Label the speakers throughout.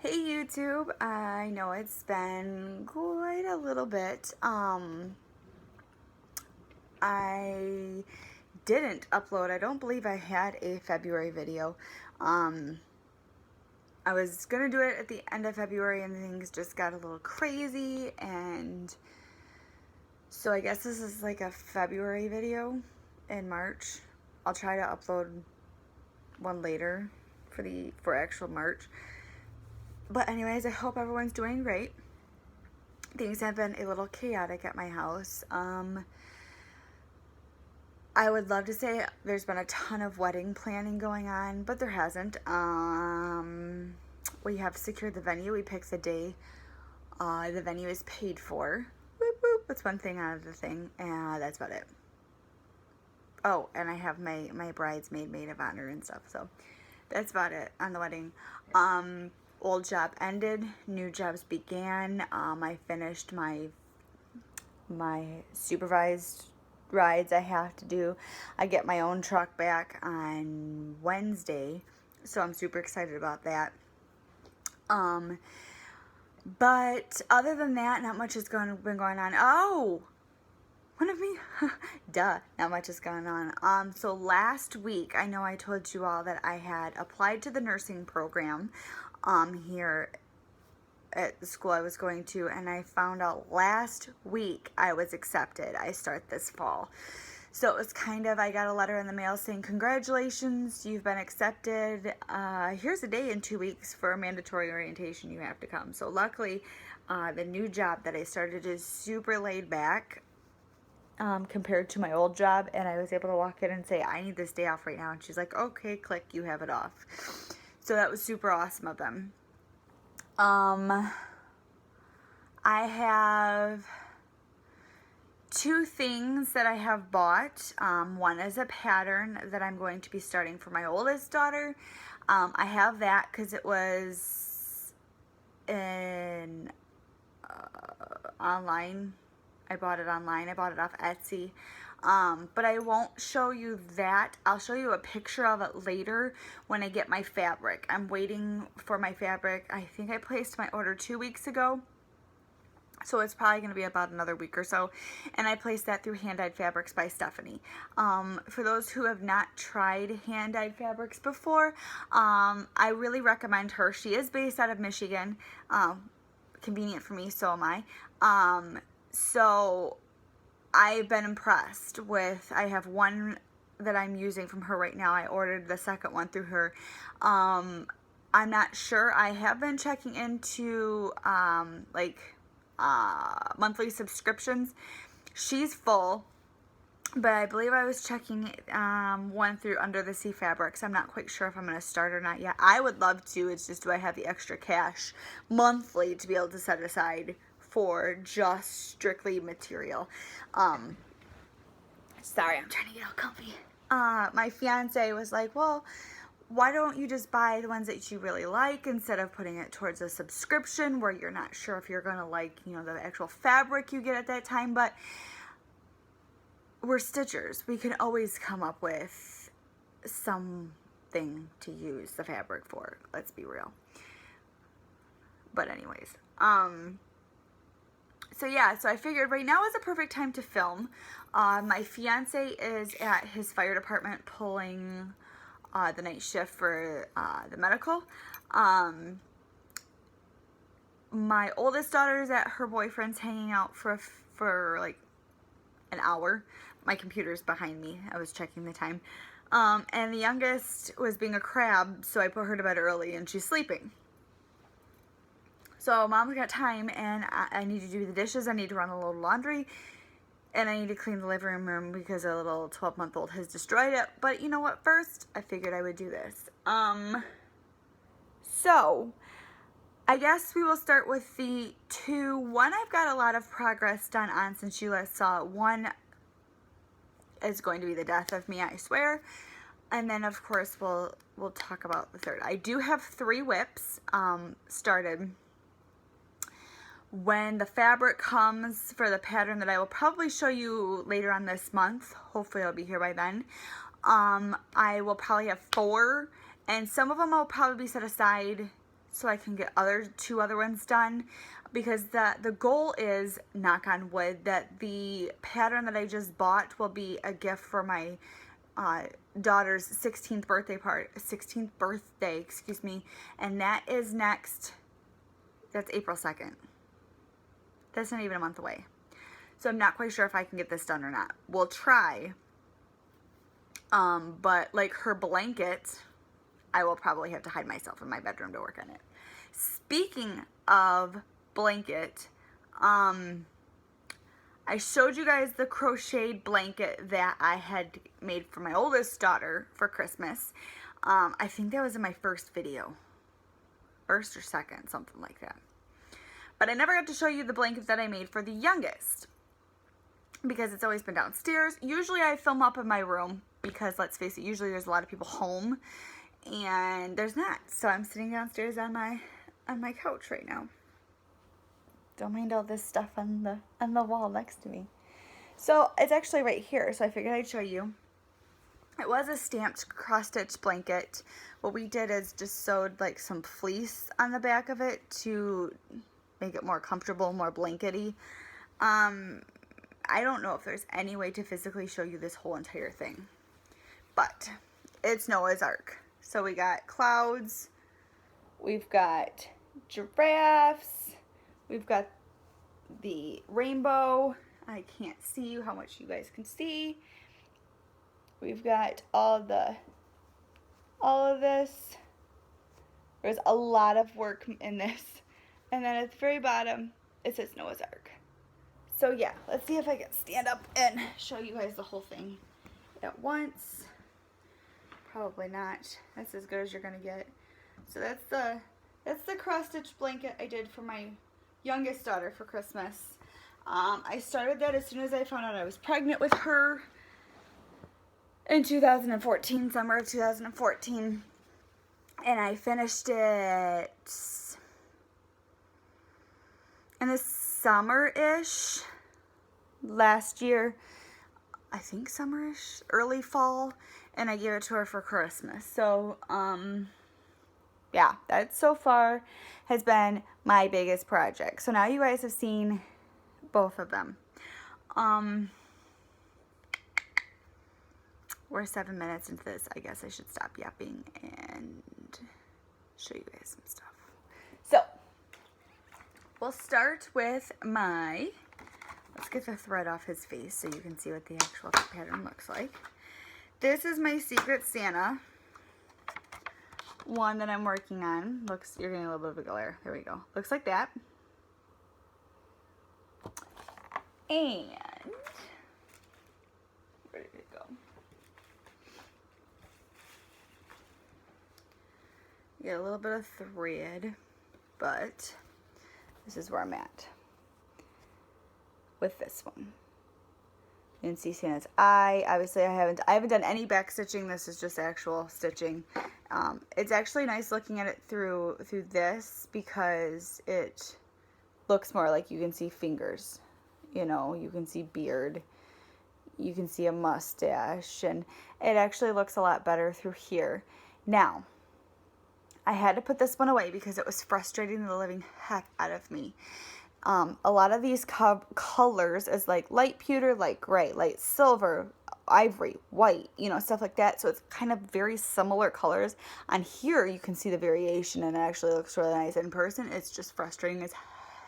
Speaker 1: Hey YouTube, I know it's been quite a little bit. I didn't upload, I don't believe I had a February video. I was gonna do it at the end of February and things just got a little crazy, and so I guess this is like a February video in March. I'll try to upload one later for actual March. But anyways, I hope everyone's doing great. Things have been a little chaotic at my house. I would love to say there's been a ton of wedding planning going on, but there hasn't. We have secured the venue. We picked the day. The venue is paid for. Whoop, whoop. That's one thing out of the thing. That's about it. Oh, and I have my bridesmaid maid of honor and stuff. So that's about it on the wedding. Old job ended, new jobs began. I finished my supervised rides I have to do. I get my own truck back on Wednesday, so I'm super excited about that. But other than that, not much has been going on. Oh, one of me? Duh, not much has gone on. So last week, I know I told you all that I had applied to the nursing program here at the school I was going to, and I found out last week I was accepted. I start this fall. So it was kind of, I got a letter in the mail saying, congratulations, you've been accepted. Here's a day in 2 weeks for a mandatory orientation you have to come. So luckily, the new job that I started is super laid back compared to my old job, and I was able to walk in and say, I need this day off right now. And she's like, okay, click, you have it off. So that was super awesome of them. I have two things that I have bought. One is a pattern that I'm going to be starting for my oldest daughter. I have that because it was in online. I bought it online. I bought it off Etsy. But I won't show you that. I'll show you a picture of it later when I get my fabric. I'm waiting for my fabric. I think I placed my order 2 weeks ago. So it's probably going to be about another week or so. And I placed that through Hand Dyed Fabrics by Stephanie. For those who have not tried Hand Dyed Fabrics before, I really recommend her. She is based out of Michigan. Convenient for me, so am I. So I've been impressed with, I have one that I'm using from her right now. I ordered the second one through her. I'm not sure. I have been checking into monthly subscriptions. She's full, but I believe I was checking one through Under the Sea Fabrics. I'm not quite sure if I'm going to start or not yet. I would love to. It's just, do I have the extra cash monthly to be able to set aside for just strictly material. Sorry, I'm trying to get all comfy. My fiance was like, well, why don't you just buy the ones that you really like instead of putting it towards a subscription where you're not sure if you're going to like, you know, the actual fabric you get at that time. But we're stitchers. We can always come up with something to use the fabric for. Let's be real. But anyways, so yeah, so I figured right now is a perfect time to film. My fiance is at his fire department pulling the night shift for the medical. My oldest daughter is at her boyfriend's hanging out for like an hour. My computer's behind me. I was checking the time. And the youngest was being a crab, so I put her to bed early and she's sleeping. So mom's got time, and I need to do the dishes, I need to run a little laundry, and I need to clean the living room because a little 12-month-old has destroyed it. But you know what, first, I figured I would do this. So, I guess we will start with the two. One I've got a lot of progress done on since you last saw it. One is going to be the death of me, I swear. And then, of course, we'll talk about the third. I do have 3 whips started. When the fabric comes for the pattern that I will probably show you later on this month, hopefully I'll be here by then, I will probably have 4, and some of them I'll probably set aside so I can get two other ones done, because the goal is, knock on wood, that the pattern that I just bought will be a gift for my daughter's 16th birthday, excuse me, and that is that's April 2nd. That's not even a month away. So I'm not quite sure if I can get this done or not. We'll try. But like her blanket, I will probably have to hide myself in my bedroom to work on it. Speaking of blanket, I showed you guys the crocheted blanket that I had made for my oldest daughter for Christmas. I think that was in my first video. First or second, something like that. But I never got to show you the blanket that I made for the youngest, because it's always been downstairs. Usually I film up in my room, because let's face it, usually there's a lot of people home, and there's not. So I'm sitting downstairs on my couch right now. Don't mind all this stuff on the wall next to me. So it's actually right here, so I figured I'd show you. It was a stamped cross-stitch blanket. What we did is just sewed like some fleece on the back of it to make it more comfortable, more blankety. I don't know if there's any way to physically show you this whole entire thing, but it's Noah's Ark. So we got clouds, we've got giraffes, we've got the rainbow. I can't see how much you guys can see. We've got all of this. There's a lot of work in this. And then at the very bottom, it says Noah's Ark. So yeah, let's see if I can stand up and show you guys the whole thing at once. Probably not. That's as good as you're gonna get. So that's the cross-stitch blanket I did for my youngest daughter for Christmas. I started that as soon as I found out I was pregnant with her in 2014, summer of 2014. And I finished it in the summer-ish last year. I think summer-ish, early fall. And I gave it to her for Christmas. So, yeah, that so far has been my biggest project. So now you guys have seen both of them. We're 7 minutes into this. I guess I should stop yapping and show you guys some stuff. So, we'll start with let's get the thread off his face so you can see what the actual pattern looks like. This is my Secret Santa one that I'm working on. You're getting a little bit of a glare. There we go. Looks like that. And where did it go? You get a little bit of thread, but this is where I'm at with this one. You can see Santa's eye. Obviously, I haven't done any back stitching. This is just actual stitching. It's actually nice looking at it through this, because it looks more like you can see fingers. You know, you can see beard. You can see a mustache, and it actually looks a lot better through here. Now, I had to put this one away because it was frustrating the living heck out of me. A lot of these colors is like light pewter, light gray, light silver, ivory, white, you know, stuff like that. So it's kind of very similar colors. On here, you can see the variation, and it actually looks really nice. In person, it's just frustrating as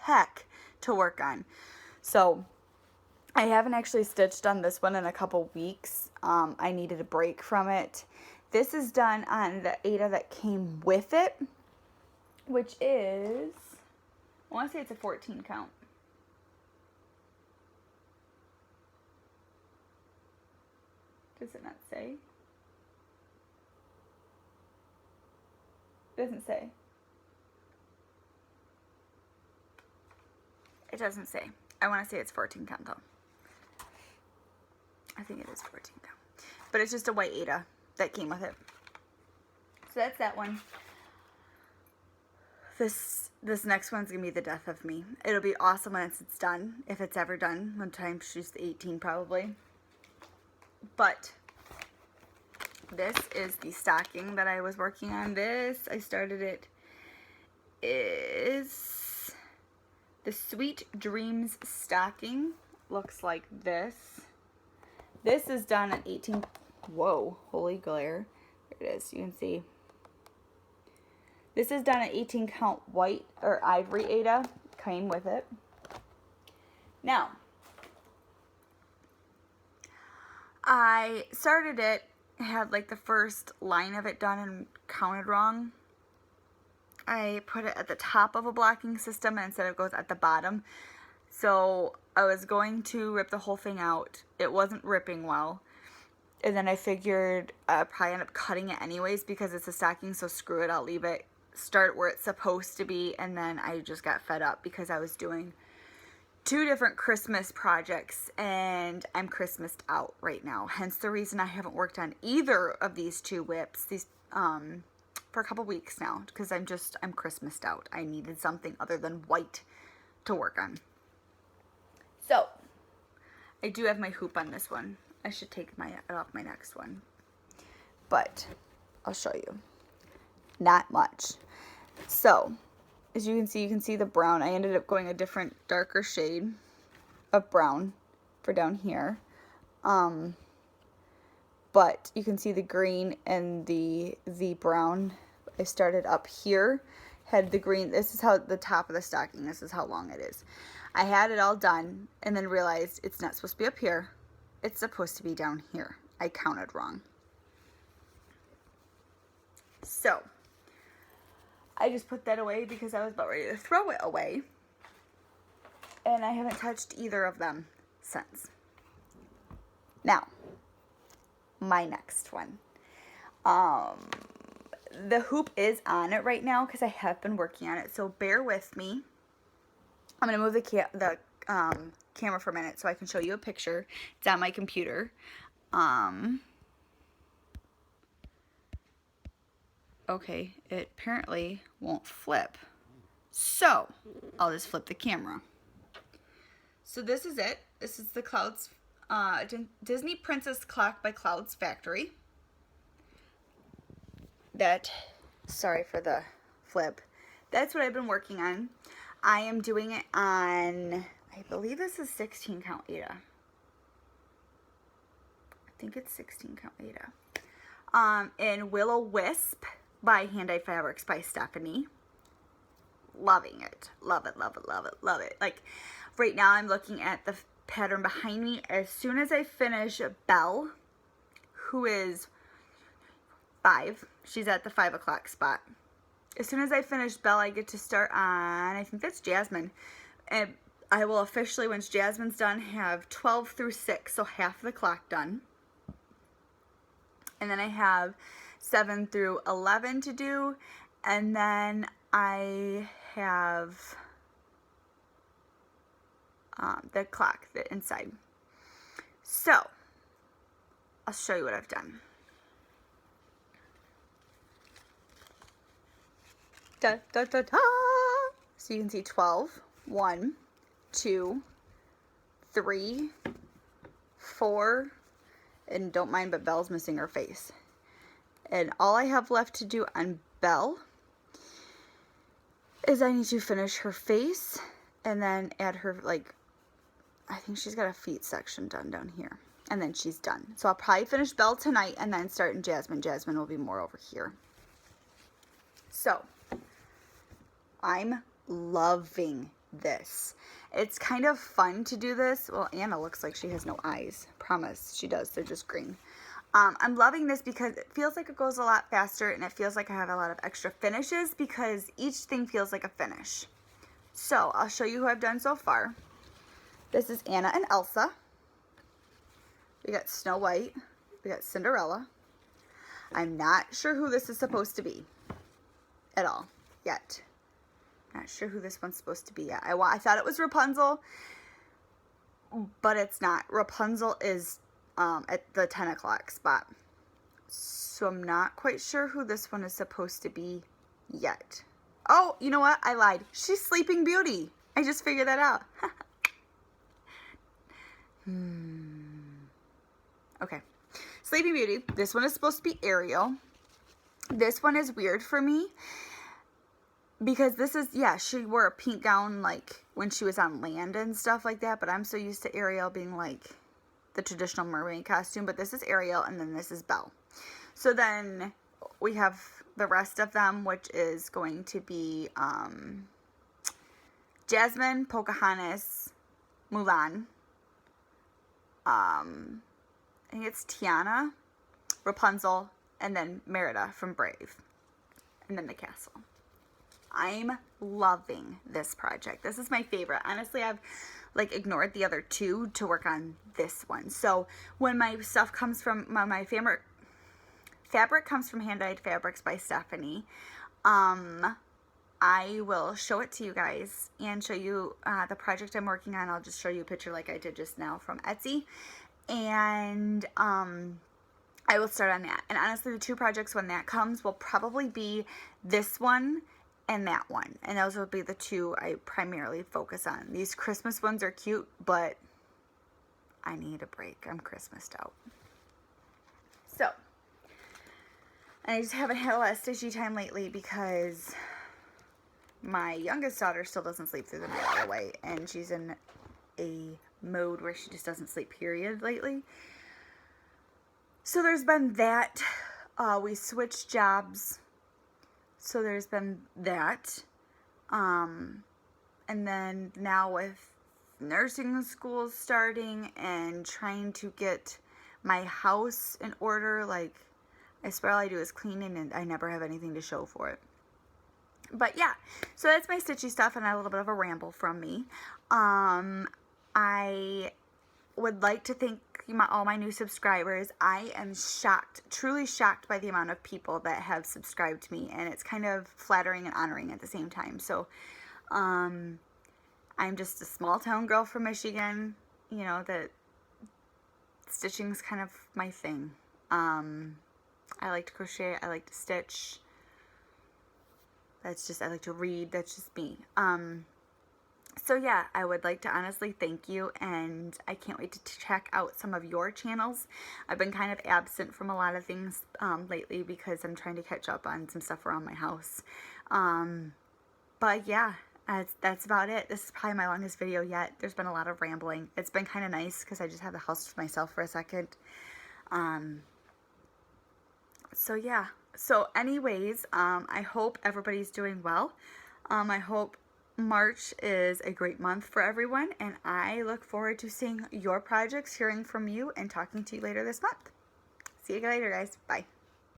Speaker 1: heck to work on. So I haven't actually stitched on this one in a couple weeks. I needed a break from it. This is done on the Aida that came with it, which is, I want to say it's a 14 count. Does it not say? It doesn't say. It doesn't say. I want to say it's 14 count though. I think it is 14 count. But it's just a white Aida that came with it. So that's that one. This next one's gonna be the death of me. It'll be awesome once it's done, if it's ever done. One time she's 18 probably. But this is the stocking that I was working on. I started it is the Sweet Dreams stocking. Looks like this. This is done at 18, whoa, holy glare. There it is, you can see. This is done at 18 count white or ivory Aida, came with it. Now, I started it, had like the first line of it done and counted wrong. I put it at the top of a blocking system instead of goes at the bottom. So I was going to rip the whole thing out. It wasn't ripping well. And then I figured I'd probably end up cutting it anyways because it's a stocking, so screw it, I'll leave it, start where it's supposed to be. And then I just got fed up because I was doing 2 different Christmas projects and I'm Christmased out right now. Hence the reason I haven't worked on either of these 2 whips for a couple weeks now, because I'm Christmased out. I needed something other than white to work on. So, I do have my hoop on this one. I should take it off my next one. But, I'll show you. Not much. So, as you can see the brown. I ended up going a different darker shade of brown for down here. But you can see the green and the brown. I started up here, had the green. This is how the top of the stocking, this is how long it is. I had it all done and then realized it's not supposed to be up here. It's supposed to be down here. I counted wrong. So, I just put that away because I was about ready to throw it away. And I haven't touched either of them since. Now, my next one. The hoop is on it right now because I have been working on it, so bear with me. I'm going to move the camera for a minute so I can show you a picture. It's on my computer. Okay, it apparently won't flip. So, I'll just flip the camera. So this is it. This is the Clouds, Disney Princess Clock by Clouds Factory. Sorry for the flip. That's what I've been working on. I am doing it on, I believe this is 16 count Aida. I think it's 16 count Aida. In Willow Wisp by Hand-Dyed Fabrics by Stephanie. Loving it. Love it, love it, love it, love it. Like, right now I'm looking at the pattern behind me. As soon as I finish Belle, who is 5, she's at the 5 o'clock spot. As soon as I finish Belle, I get to start on, I think that's Jasmine. And I will officially, once Jasmine's done, have 12 through 6, so half the clock done. And then I have 7 through 11 to do. And then I have the clock, the inside. So, I'll show you what I've done. Da, da, da, da. So you can see 12, 1, 2, 3, 4, and don't mind, but Belle's missing her face. And all I have left to do on Belle is I need to finish her face and then add her, like, I think she's got a feet section done down here. And then she's done. So I'll probably finish Belle tonight and then start in Jasmine. Jasmine will be more over here. So, I'm loving this. It's kind of fun to do this. Well, Anna looks like she has no eyes. Promise, she does. They're just green. I'm loving this because it feels like it goes a lot faster and it feels like I have a lot of extra finishes because each thing feels like a finish. So, I'll show you who I've done so far. This is Anna and Elsa. We got Snow White. We got Cinderella. I'm not sure who this is supposed to be at all yet. Not sure who this one's supposed to be yet. I thought it was Rapunzel, but it's not. Rapunzel is at the 10 o'clock spot. So I'm not quite sure who this one is supposed to be yet. Oh, you know what? I lied. She's Sleeping Beauty. I just figured that out. Okay. Sleeping Beauty. This one is supposed to be Ariel. This one is weird for me because this is, yeah, she wore a pink gown like when she was on land and stuff like that, but I'm so used to Ariel being like the traditional mermaid costume, but this is Ariel and then this is Belle. So then we have the rest of them, which is going to be Jasmine, Pocahontas, Mulan, I think it's Tiana, Rapunzel, and then Merida from Brave, and then the castle. I'm loving this project. This is my favorite. Honestly, I've like ignored the other two to work on this one. So when my stuff comes from my fabric comes from Hand Dyed Fabrics by Stephanie, I will show it to you guys and show you the project I'm working on. I'll just show you a picture like I did just now from Etsy, and I will start on that. And honestly, the two projects when that comes will probably be this one and that one, and those will be the two I primarily focus on. These Christmas ones are cute, but I need a break. I'm Christmased out. So I just haven't had a lot of stitchy time lately because my youngest daughter still doesn't sleep through the night all the way, and she's in a mode where she just doesn't sleep, period, lately. So there's been that. We switched jobs, so there's been that. And then now with nursing school starting and trying to get my house in order, like, I swear all I do is cleaning and I never have anything to show for it. But yeah, so that's my stitchy stuff and a little bit of a ramble from me. I would like to thank all my new subscribers. I am shocked, truly shocked by the amount of people that have subscribed to me, and it's kind of flattering and honoring at the same time. So I'm just a small town girl from Michigan, you know, that stitching is kind of my thing. I like to crochet, I like to stitch. That's just, I like to read, that's just me. So yeah, I would like to honestly thank you, and I can't wait to check out some of your channels. I've been kind of absent from a lot of things lately because I'm trying to catch up on some stuff around my house. But yeah, that's about it. This is probably my longest video yet. There's been a lot of rambling. It's been kind of nice because I just have the house to myself for a second. So yeah. So anyways, I hope everybody's doing well. I hope March is a great month for everyone, and I look forward to seeing your projects, hearing from you, and talking to you later this month. See you later, guys. Bye.